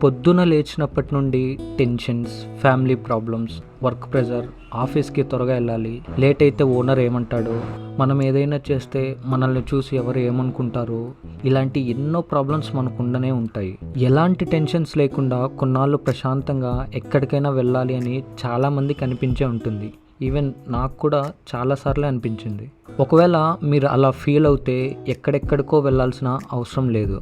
పొద్దున లేచినప్పటి నుండి tensions, family problems, work pressure, ఆఫీస్కి త్వరగా వెళ్ళాలి, లేట్ అయితే ఓనర్ ఏమంటాడు, మనం ఏదైనా చేస్తే మనల్ని చూసి ఎవరు ఏమనుకుంటారు, ఇలాంటి ఎన్నో ప్రాబ్లమ్స్ మనకు ఉండనే ఉంటాయి. ఎలాంటి టెన్షన్స్ లేకుండా కొన్నాళ్ళు ప్రశాంతంగా ఎక్కడికైనా వెళ్ళాలి అని చాలామందికి అనిపించే ఉంటుంది. ఈవెన్ నాకు కూడా చాలాసార్లు అనిపించింది. ఒకవేళ మీరు అలా ఫీల్ అవుతే ఎక్కడెక్కడికో వెళ్ళాల్సిన అవసరం లేదు.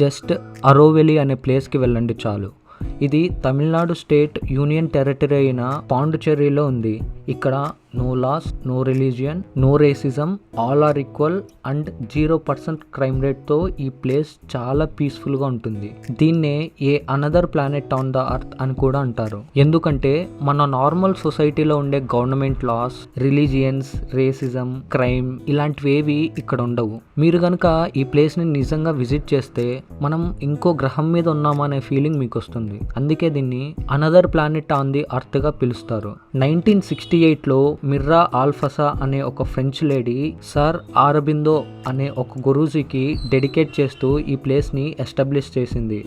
జస్ట్ అరోవెలి అనే ప్లేస్కి వెళ్ళండి చాలు. ఇది తమిళనాడు స్టేట్ యూనియన్ టెరిటరీ అయిన పాండిచ్చేరిలో ఉంది. ఇక్కడ no laws, no religion, no racism, all are equal and 0% crime రేట్తో ఈ ప్లేస్ చాలా పీస్ఫుల్గా ఉంటుంది. దీన్నే a another planet on the earth అని కూడా అంటారు. ఎందుకంటే మన నార్మల్ సొసైటీలో ఉండే government laws, religions, racism, crime ఇలాంటివేవి ఇక్కడ ఉండవు. మీరు కనుక ఈ ప్లేస్ని నిజంగా విజిట్ చేస్తే మనం ఇంకో గ్రహం మీద ఉన్నామా అనే ఫీలింగ్ మీకు వస్తుంది. అందుకే దీన్ని అనదర్ ప్లానెట్ ఆన్ ది అర్త్గా పిలుస్తారు. 1968లో మిర్రా ఆల్ఫసా అనే ఒక ఫ్రెంచ్ లేడీ సర్ ఆరోబిందో అనే ఒక గురూజీకి డెడికేట్ చేస్తూ ఈ ప్లేస్ని ఎస్టాబ్లిష్ చేసింది.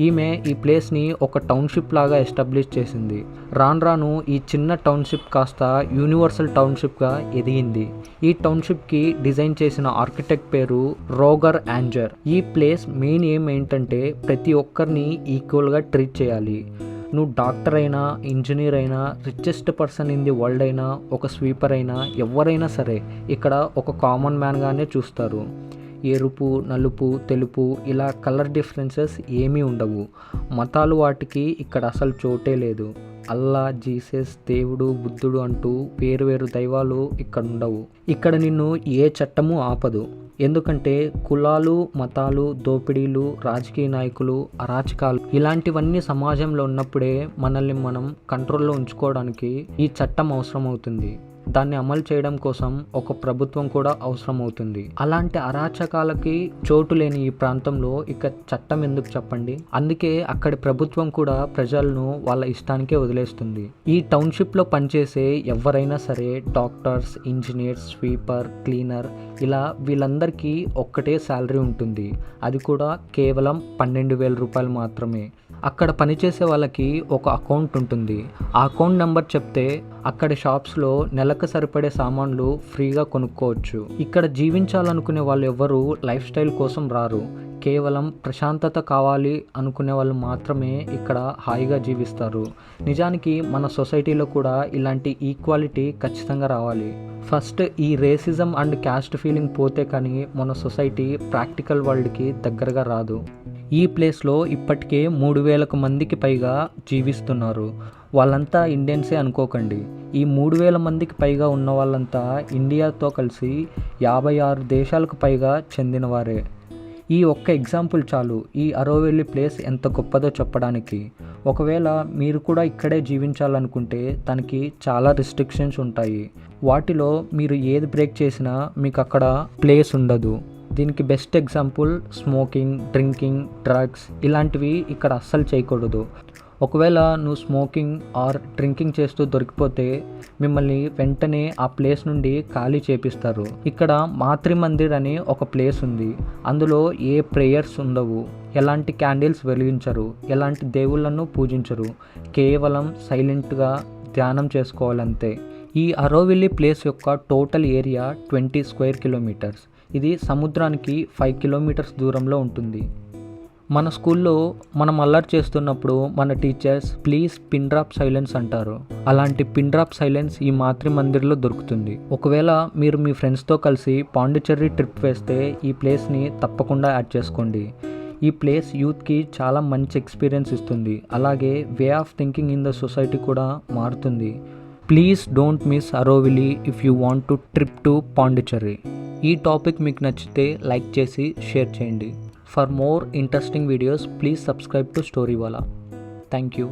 ఈమె ఈ ప్లేస్ని ఒక టౌన్షిప్ లాగా ఎస్టాబ్లిష్ చేసింది. రాను ఈ చిన్న టౌన్షిప్ కాస్త యూనివర్సల్ టౌన్షిప్గా ఎదిగింది. ఈ టౌన్షిప్కి డిజైన్ చేసిన ఆర్కిటెక్ట్ పేరు రోగర్ యాంజర్. ఈ ప్లేస్ మెయిన్ ఏం ఏంటంటే ప్రతి ఒక్కరిని ఈక్వల్గా ట్రీట్ చేయాలి. నువ్వు డాక్టర్ అయినా, ఇంజనీర్ అయినా, richest person in the world అయినా, ఒక స్వీపర్ అయినా, ఎవరైనా సరే ఇక్కడ ఒక కామన్ మ్యాన్గానే చూస్తారు. ఎరుపు, నలుపు, తెలుపు ఇలా కలర్ డిఫరెన్సెస్ ఏమీ ఉండవు. మతాలు వాటికి ఇక్కడ అసలు చోటే లేదు. అల్లా, జీసస్, దేవుడు, బుద్ధుడు అంటూ వేరు దైవాలు ఇక్కడ ఉండవు. ఇక్కడ నిన్ను ఏ చట్టము ఆపదు. ఎందుకంటే కులాలు, మతాలు, దోపిడీలు, రాజకీయ నాయకులు, అరాచకాలు ఇలాంటివన్నీ సమాజంలో ఉన్నప్పుడే మనల్ని మనం కంట్రోల్లో ఉంచుకోవడానికి ఈ చట్టం అవసరం అవుతుంది. దాన్ని అమలు చేయడం కోసం ఒక ప్రభుత్వం కూడా అవసరం అవుతుంది. అలాంటి అరాచకాలకి చోటు లేని ఈ ప్రాంతంలో ఇక చట్టం ఎందుకు చెప్పండి? అందుకే అక్కడి ప్రభుత్వం కూడా ప్రజలను వాళ్ళ ఇష్టానికే వదిలేస్తుంది. ఈ టౌన్షిప్లో పనిచేసే ఎవరైనా సరే డాక్టర్స్, ఇంజనీర్స్, స్వీపర్, క్లీనర్ ఇలా వీళ్ళందరికీ ఒక్కటే శాలరీ ఉంటుంది. అది కూడా కేవలం 12,000 రూపాయలు మాత్రమే. అక్కడ పనిచేసే వాళ్ళకి ఒక అకౌంట్ ఉంటుంది. ఆ అకౌంట్ నెంబర్ చెప్తే అక్కడి షాప్స్లో నెలకు సరిపడే సామాన్లు ఫ్రీగా కొనుక్కోవచ్చు. ఇక్కడ జీవించాలనుకునే వాళ్ళు ఎవ్వరూ లైఫ్ స్టైల్ కోసం రారు. కేవలం ప్రశాంతత కావాలి అనుకునే వాళ్ళు మాత్రమే ఇక్కడ హాయిగా జీవిస్తారు. నిజానికి మన సొసైటీలో కూడా ఇలాంటి ఈక్వాలిటీ ఖచ్చితంగా రావాలి. ఫస్ట్ ఈ రేసిజం అండ్ క్యాస్ట్ ఫీలింగ్ పోతే కానీ మన సొసైటీ ప్రాక్టికల్ వరల్డ్కి దగ్గరగా రాదు. ఈ ప్లేస్లో ఇప్పటికే 3,000 మందికి పైగా జీవిస్తున్నారు. వాళ్ళంతా ఇండియన్సే అనుకోకండి. ఈ 3,000 మందికి పైగా ఉన్న వాళ్ళంతా ఇండియాతో కలిసి 56 దేశాలకు పైగా చెందినవారే. ఈ ఒక్క ఎగ్జాంపుల్ చాలు ఈ అరోవెల్లి ప్లేస్ ఎంత గొప్పదో చెప్పడానికి. ఒకవేళ మీరు కూడా ఇక్కడే జీవించాలనుకుంటే దానికి చాలా రిస్ట్రిక్షన్స్ ఉంటాయి. వాటిలో మీరు ఏది బ్రేక్ చేసినా మీకు అక్కడ ప్లేస్ ఉండదు. దీనికి best example smoking, drinking, drugs ఇలాంటివి ఇక్కడ అస్సలు చేయకూడదు. ఒకవేళ నువ్వు స్మోకింగ్ ఆర్ డ్రింకింగ్ చేస్తూ దొరికిపోతే మిమ్మల్ని వెంటనే ఆ ప్లేస్ నుండి ఖాళీ చేపిస్తారు. ఇక్కడ మాతృమందిర్ అని ఒక ప్లేస్ ఉంది. అందులో ఏ ప్రేయర్స్ ఉండవు, ఎలాంటి క్యాండిల్స్ వెలిగించరు, ఎలాంటి దేవుళ్ళను పూజించరు. కేవలం సైలెంట్గా ధ్యానం చేసుకోవాలంతే. ఈ అరోవిల్లీ ప్లేస్ యొక్క టోటల్ ఏరియా 20 స్క్వేర్ కిలోమీటర్స్. ఇది సముద్రానికి 5 కిలోమీటర్స్ దూరంలో ఉంటుంది. మన స్కూల్లో మనం అల్లరి చేస్తున్నప్పుడు మన teachers please pin drop silence అంటారు. అలాంటి పిన్ డ్రాప్ సైలెన్స్ ఈ మాతృమందిర్లో దొరుకుతుంది. ఒకవేళ మీరు మీ ఫ్రెండ్స్తో కలిసి పాండిచ్చేరి ట్రిప్ వేస్తే ఈ ప్లేస్ని తప్పకుండా యాడ్ చేసుకోండి. ఈ ప్లేస్ యూత్కి చాలా మంచి ఎక్స్పీరియన్స్ ఇస్తుంది. అలాగే way of thinking in the society కూడా మారుతుంది. Please don't miss Auroville if you want to trip to Pondicherry. ఈ టాపిక్ మీకు నచ్చితే లైక్ చేసి షేర్ చేయండి. For more interesting videos please subscribe to Story Wala. Thank you.